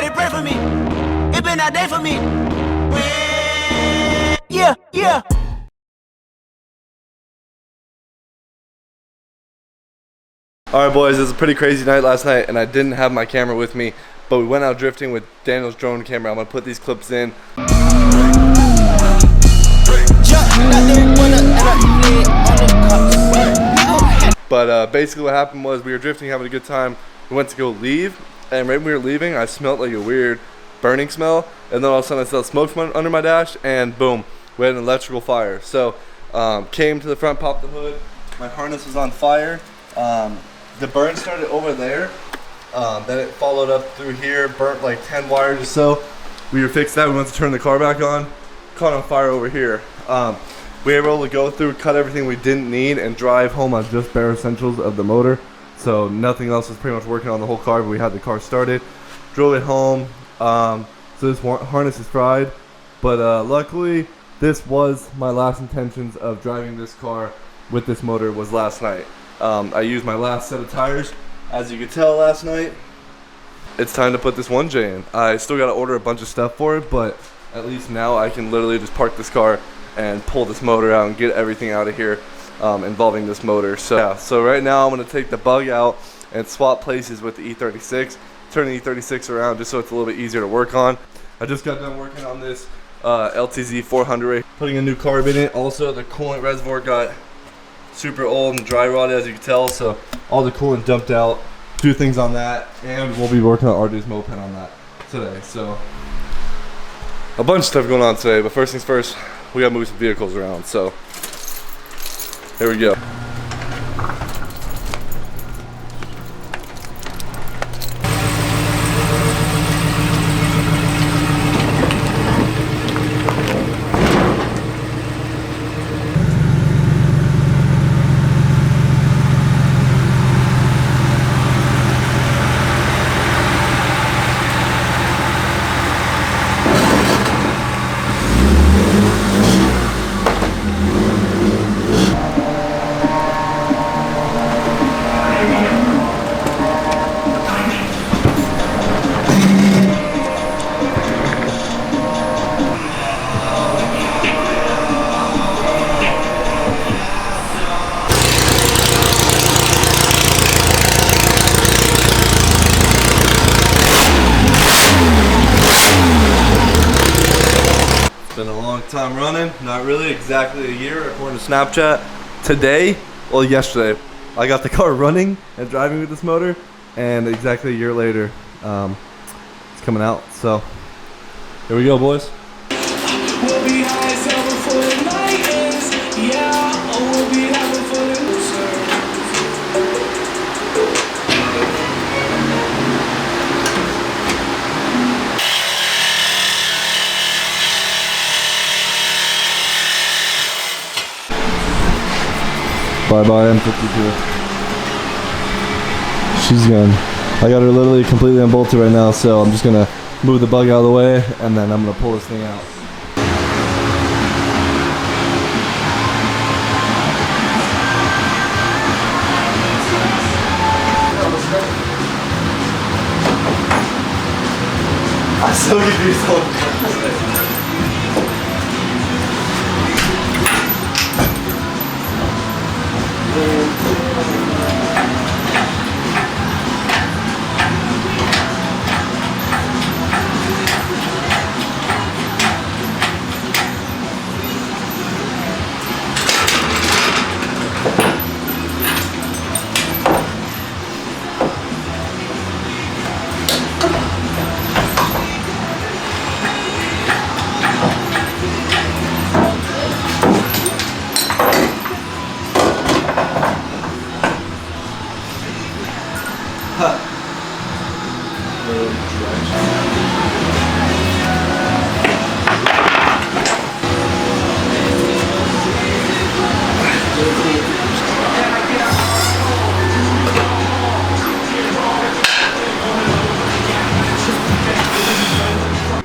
Everybody pray for me. It been that day for me. Yeah, yeah. Alright boys, it was a pretty crazy night last night and I didn't have my camera with me, but we went out drifting with Daniel's drone camera. I'm going to put these clips in. But basically what happened was we were drifting, having a good time. We went to go leave, and right when we were leaving, I smelled like a weird burning smell, and then all of a sudden I smelled smoke from under my dash, and boom, we had an electrical fire. So came to the front, popped the hood, my harness was on fire. The burn started over there, then it followed up through here, burnt like 10 wires or so. We fixed that, we went to turn the car back on, caught on fire over here. We were able to go through, cut everything we didn't need, and drive home on just bare essentials of the motor. So nothing else was pretty much working on the whole car, but we had the car started. Drove it home, so this harness is fried. But luckily, this was my last intentions of driving this car with this motor was last night. I used my last set of tires, as you could tell last night. It's time to put this 1J in. I still got to order a bunch of stuff for it, but at least now I can literally just park this car and pull this motor out and get everything out of here involving this motor. So yeah, so right now I'm going to take the bug out and swap places with the E36, turn the E36 around just so it's a little bit easier to work on. I just got done working on this LTZ 400, putting a new carb in it. Also the coolant reservoir got super old and dry rotted, as you can tell, so all the coolant dumped out. Do things on that, and we'll be working on RJ's moped on that today. So a bunch of stuff going on today, but first things first, we gotta move some vehicles around. So here we go. Been a long time running, not really, exactly a year according to Snapchat. Today, well yesterday, I got the car running and driving with this motor, and exactly a year later, it's coming out. So here we go, boys. We'll be high as hell before the night ends. Yeah, we'll be having fun in the sun. Bye-bye M52. She's gone. I got her literally completely unbolted right now, so I'm just gonna move the bug out of the way, and then I'm gonna pull this thing out. I still get these whole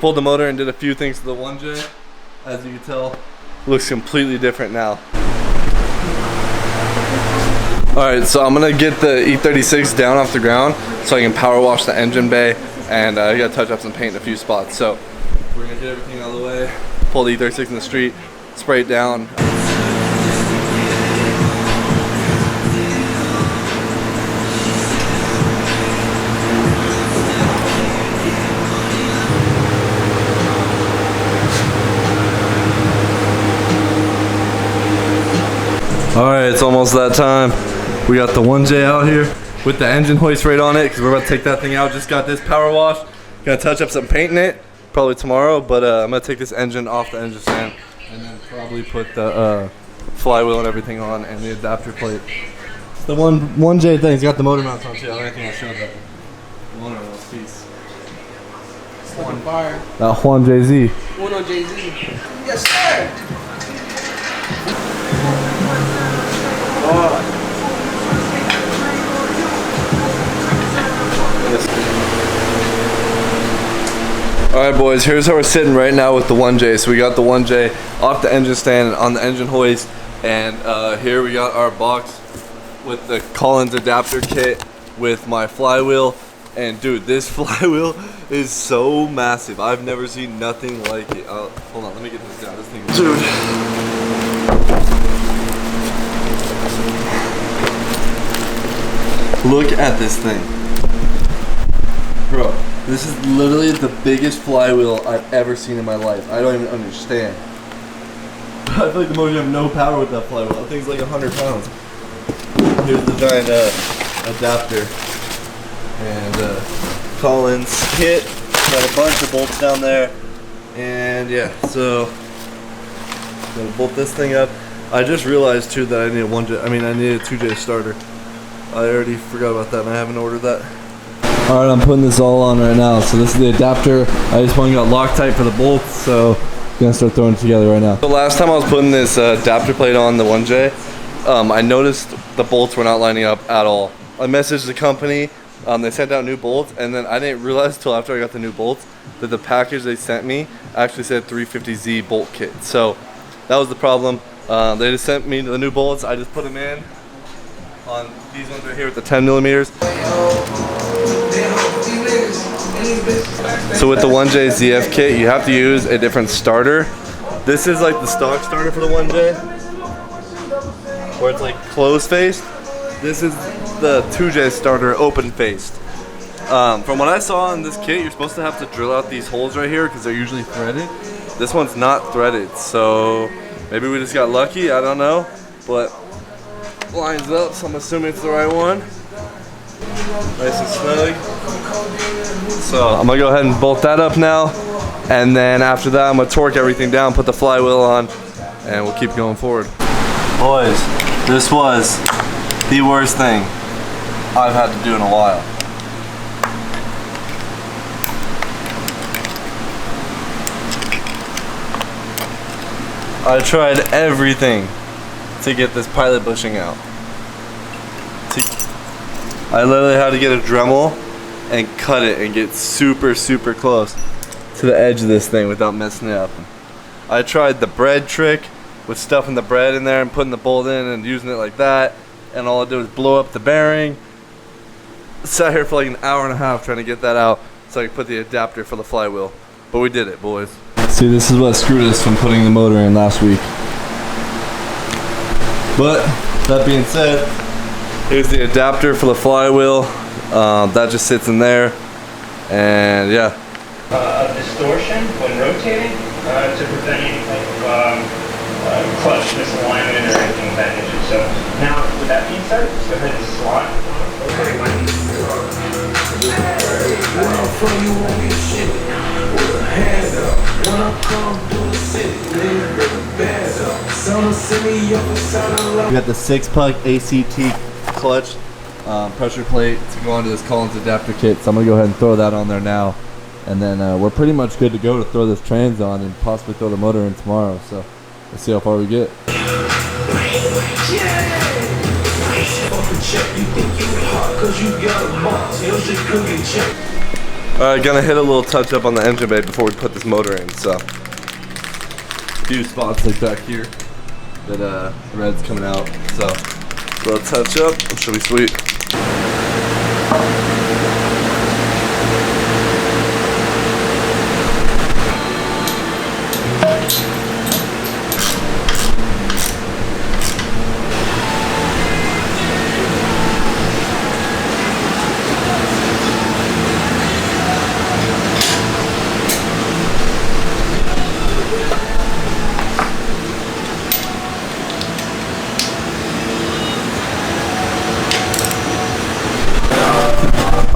Pulled the motor and did a few things to the 1J. As you can tell, looks completely different now. Alright, so I'm gonna get the E36 down off the ground so I can power wash the engine bay and I gotta touch up some paint in a few spots. So we're gonna get everything out of the way, pull the E36 in the street, spray it down. Alright, it's almost that time. We got the 1J out here with the engine hoist right on it because we're about to take that thing out. Just got this power wash. Gonna touch up some paint in it probably tomorrow, but I'm gonna take this engine off the engine stand and then probably put the flywheel and everything on and the adapter plate. The 1J thing, it's got the motor mounts on too. I don't think I showed that. One of those piece. On fire. That Juan Jay-Z. One on Jay-Z. Yes, sir. Alright boys, here's how we're sitting right now with the 1J. So we got the 1J off the engine stand and on the engine hoist, and here we got our box with the Collins adapter kit with my flywheel. And dude, this flywheel is so massive. I've never seen nothing like it. Hold on, let me get this down. This thing, dude. Look at this thing. Bro, this is literally the biggest flywheel I've ever seen in my life. I don't even understand. I feel like the motor have no power with that flywheel. That thing's like 100 pounds. Here's the giant adapter. And Collins kit. Got a bunch of bolts down there. And yeah, so gotta bolt this thing up. I just realized too that I need I need a 2J starter. I already forgot about that and I haven't ordered that. Alright, I'm putting this all on right now. So this is the adapter. I just got Loctite for the bolts, so I'm gonna start throwing it together right now. The last time I was putting this adapter plate on the 1J, I noticed the bolts were not lining up at all. I messaged the company, they sent out new bolts, and then I didn't realize till after I got the new bolts that the package they sent me actually said 350Z bolt kit. So that was the problem. They just sent me the new bolts. I just put them in on these ones right here with the 10 millimeters. So with the 1J ZF kit, you have to use a different starter. This is like the stock starter for the 1J, where it's like closed-faced. This is the 2J starter, open-faced. From what I saw in this kit, you're supposed to have to drill out these holes right here because they're usually threaded. This one's not threaded, so maybe we just got lucky, I don't know. But lines up, so I'm assuming it's the right one. Nice and snug. So I'm gonna go ahead and bolt that up now, and then after that I'm gonna torque everything down, put the flywheel on, and we'll keep going forward. Boys, this was the worst thing I've had to do in a while. I tried everything to get this pilot bushing out. I literally had to get a Dremel and cut it and get super close to the edge of this thing without messing it up. I tried the bread trick with stuffing the bread in there and putting the bolt in and using it like that, and all I did was blow up the bearing. Sat here for like an hour and a half trying to get that out so I could put the adapter for the flywheel. But we did it, boys. See, this is what screwed us from putting the motor in last week. But that being said, here's the adapter for the flywheel. That just sits in there, and yeah. Of distortion when rotating to prevent any type of clutch misalignment or anything of that nature. So now, with that being said, let's go ahead and slot. We got the 6-puck ACT clutch pressure plate to go onto this Collins adapter kit, so I'm gonna go ahead and throw that on there now, and then we're pretty much good to go to throw this trans on and possibly throw the motor in tomorrow. So let's see how far we get. Alright, gonna hit a little touch up on the engine bay before we put this motor in. So a few spots like back here that the red's coming out, so a little touch up, it should be sweet.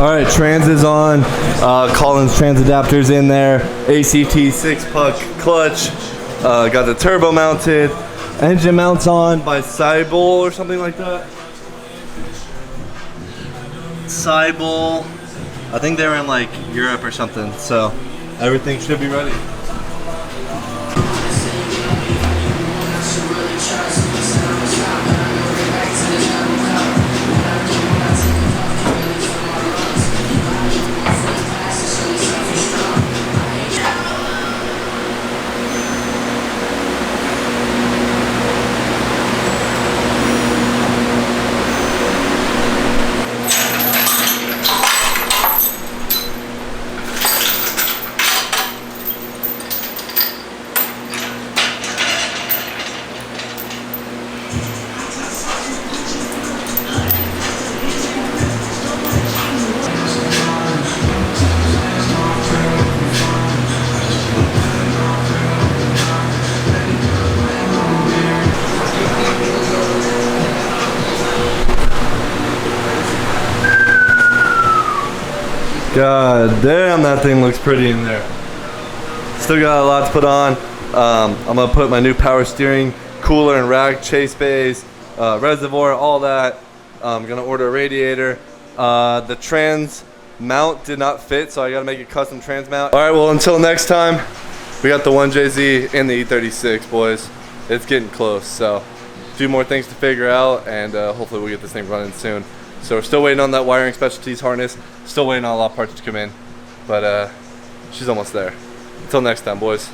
All right, trans is on. Collins trans adapters in there. ACT 6-puck clutch. Got the turbo mounted. Engine mounts on by Cybel or something like that. Cybel. I think they were in like Europe or something. So everything should be ready. God damn, that thing looks pretty in there. Still got a lot to put on. I'm gonna put my new power steering, cooler and rack, chase bays, reservoir, all that. I'm gonna order a radiator. The trans mount did not fit, so I gotta make a custom trans mount. All right, well, until next time, we got the 1JZ and the E36, boys. It's getting close, so a few more things to figure out, and hopefully we'll get this thing running soon. So we're still waiting on that wiring specialties harness. Still waiting on a lot of parts to come in, but she's almost there. Until next time, boys.